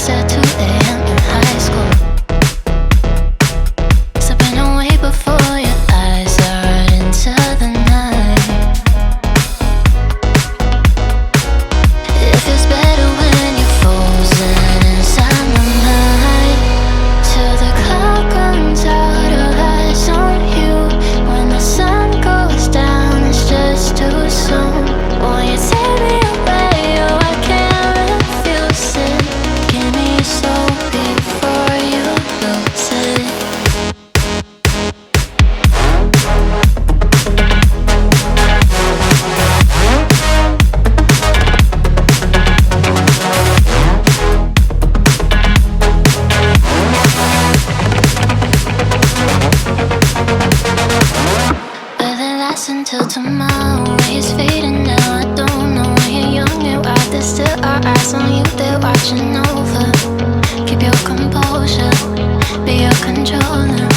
at 2 a.m. in high school. Slipping away before your eyes are into the night. It feels better when you're frozen inside my mind. Till the clock runs out of eyes on you. When the sun goes down, it's just too soon. Won't you take me away? Oh, I can't refuse it. Give me your soul before you lose it. Will it last until tomorrow? It's fading now, I don't know. When you're young, you're out there, still our eyes on you, they're watching over. Keep your composure, be your controller.